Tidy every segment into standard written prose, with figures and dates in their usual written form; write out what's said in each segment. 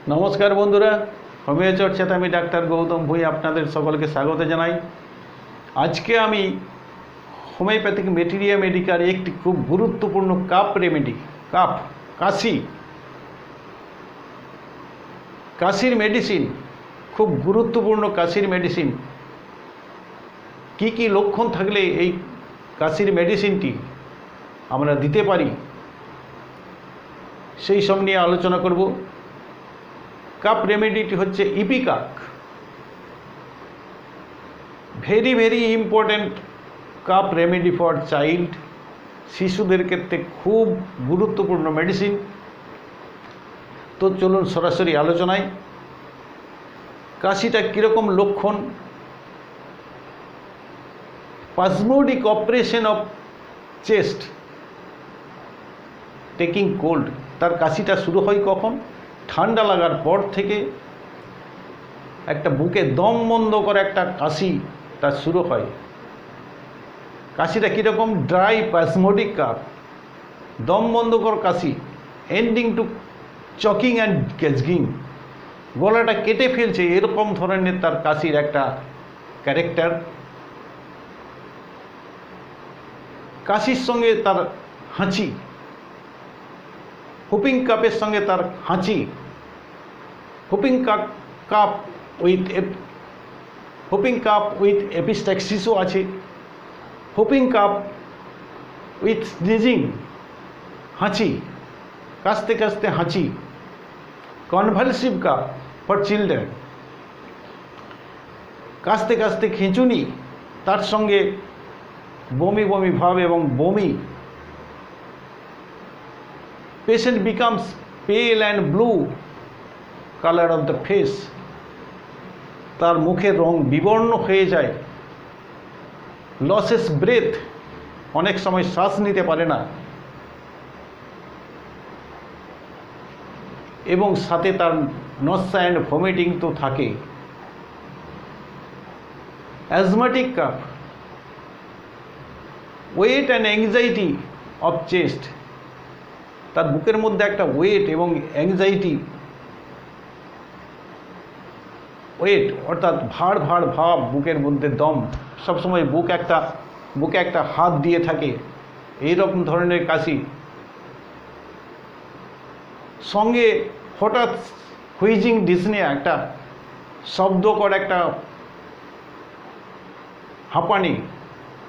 নমস্কার বন্ধুরা, হোমিও চর্চাতে আমি ডাক্তার গৌতম ভূঁই আপনাদের সকলকে স্বাগত জানাই। আজকে আমি হোমিওপ্যাথিক ম্যাটেরিয়া মেডিকার একটি খুব গুরুত্বপূর্ণ কাপ রেমেডি, কাশির মেডিসিন, খুব গুরুত্বপূর্ণ কাশির মেডিসিন, কি লক্ষণ থাকলে এই কাশির মেডিসিনটি আমরা দিতে পারি সেই সব নিয়ে আলোচনা করব। কাপ রেমেডিটি হচ্ছে ipecac, very important cup remedy for child. শিশুদের ক্ষেত্রে খুব গুরুত্বপূর্ণ মেডিসিন। তো চলুন সরাসরি আলোচনায়। কাশিটা কীরকম লক্ষণ? Spasmodic operation of chest taking cold. তার কাশিটা শুরু হয় কখন? ঠান্ডা লাগার পর থেকে একটা বুকে দম বন্ধ করে একটা কাশি তার শুরু হয়। কাশিটা কীরকম? ড্রাই স্পাজমোডিক কাপ, দম বন্ধ কর কাশি, এন্ডিং টু চকিং অ্যান্ড গ্যাসিং, গলাটা কেটে ফেলছে, এরকম ধরনের তার কাশির একটা ক্যারেক্টার। কাশির সঙ্গে তার হাঁচি, হুপিং কাপের সঙ্গে তার হাঁচি, হুপিং কাপ উইথ এপিস্ট্যাক্সিসও আছে, হুপিং কাপ উইথ স্নিজিং, হাঁচি, কাশতে কাশতে হাঁচি, কনভালসিভ কাপ ফর চিলড্রেন, কাশতে কাশতে খিঁচুনি, তার সঙ্গে বমি ভাব এবং বমি। পেশেন্ট বিকামস পেল and blue colour of the face, তার মুখের রং বিবর্ণ হয়ে যায়। লসেস ব্রেথ, অনেক সময় শ্বাস নিতে পারে না, এবং সাথে তার নসা অ্যান্ড ভমিটিং তো থাকে। Asthmatic cough, weight and anxiety of chest, তার বুকের মধ্যে একটা ওয়েট এবং অ্যাংজাইটি, ওয়েট অর্থাৎ ভার ভাব, বুকের মধ্যে দম, সবসময় বুকে একটা হাত দিয়ে থাকে, এইরকম ধরনের কাশি। সঙ্গে হঠাৎ হুইজিং ডিসনিয়া, একটা শব্দকর একটা হাঁপানি,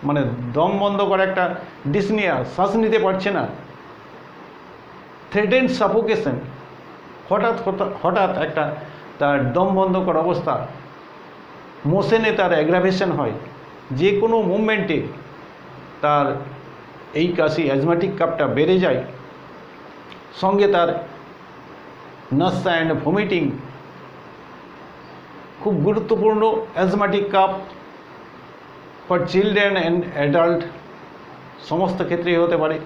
মানে দম বন্ধ করে একটা ডিসনিয়া, শ্বাস নিতে পারছে না। থ্রেটেন্ড সাফোকেশন, হঠাৎ একটা তার দম বন্ধ করা অবস্থা। মোশনে তার অ্যাগ্রাভেশন হয়, যে কোনো মুভমেন্টে তার এই কাশি অ্যাজমাটিক কাপটা বেড়ে যায়। সঙ্গে তার নাসা অ্যান্ড ভমিটিং, খুব গুরুত্বপূর্ণ asthmatic cup for children and adult, সমস্ত ক্ষেত্রেই হতে পারে।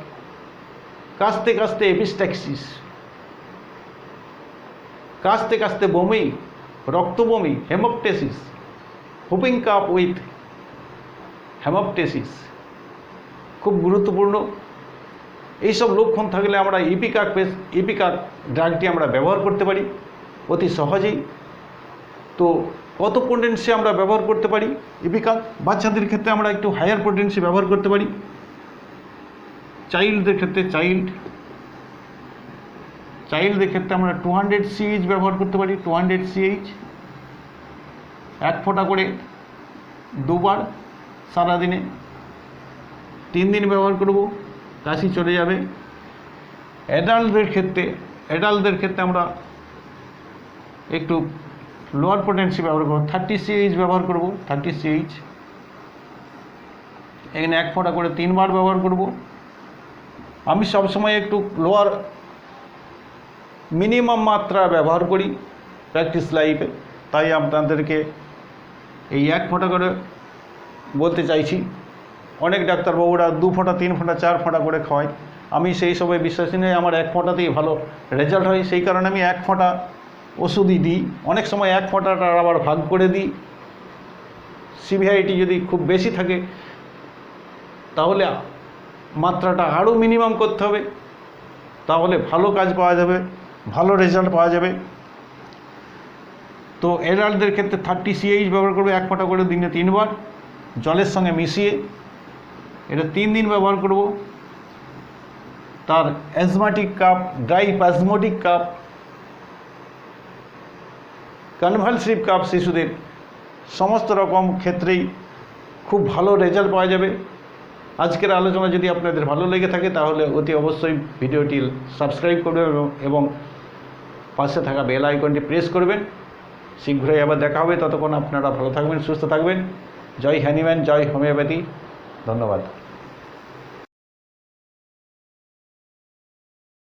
কাশতে কাশতে এপিস্ট্যাক্সিস, কাশতে কাশতে বমি, রক্তবমি, হেমোপটেসিস, হুপিং কাপ উইথ হেমোপটেসিস, খুব গুরুত্বপূর্ণ। এইসব লক্ষণ থাকলে আমরা ইপিকাক ড্রাগটি আমরা ব্যবহার করতে পারি অতি সহজেই। তো কত পোটেন্সি আমরা ব্যবহার করতে পারি ইপিকাক? বাচ্চাদের ক্ষেত্রে আমরা একটু হায়ার পোটেন্সি ব্যবহার করতে পারি। চাইল্ডদের ক্ষেত্রে আমরা 200 CH ব্যবহার করতে পারি। 200 CH, 1 ফোঁটা করে 2 বার সারাদিনে, 3 দিন ব্যবহার করব, কাশি চলে যাবে। অ্যাডাল্টদের ক্ষেত্রে আমরা একটু লোয়ার পোটেন্সি ব্যবহার করব, 30 CH ব্যবহার করব। 30 CH, এখানে 1 ফোঁটা করে 3 বার ব্যবহার করব। আমি সবসময় একটু লোয়ার মিনিমাম মাত্রা ব্যবহার করি প্র্যাকটিস লাইফে, তাই আপনাদেরকে এই 1 ফোঁটা করে বলতে চাইছি। অনেক ডাক্তারবাবুরা 2 ফোঁটা, 3 ফোঁটা, 4 ফোঁটা করে খাওয়ায়। আমি সেই সবে বিশ্বাসী নই, আমার 1 ফোঁটাতেই ভালো রেজাল্ট হয়। সেই কারণে আমি 1 ফোঁটা ওষুধই দিই। অনেক সময় 1 ফোঁটাটা আবার ভাগ করে দিই। সিভিআইটি যদি খুব বেশি থাকে তাহলে মাত্রাটা আরও মিনিমাম করতে হবে, তাহলে ভালো কাজ পাওয়া যাবে, ভালো রেজাল্ট পাওয়া যাবে। তো অ্যাডাল্টদের ক্ষেত্রে 30 CH ব্যবহার করবে 1 ফোঁটা করে দিনে 3 বার জলের সঙ্গে মিশিয়ে। এটা 3 দিন ব্যবহার করব। তার asthmatic cough, dry spasmodic cough, convulsive cough শিশুদের সমস্ত রকম ক্ষেত্রেই খুব ভালো রেজাল্ট পাওয়া যাবে। আজকের আলোচনা যদি আপনাদের ভালো লেগে থাকে তাহলে অতি অবশ্যই ভিডিওটি সাবস্ক্রাইব করবেন এবং পাশে থাকা বেল আইকনটি প্রেস করবেন। শীঘ্রই আবার দেখা হবে। ততক্ষণ আপনারা ভালো থাকবেন, সুস্থ থাকবেন। জয় হ্যানিম্যান, জয় হোমিওপ্যাথি। ধন্যবাদ।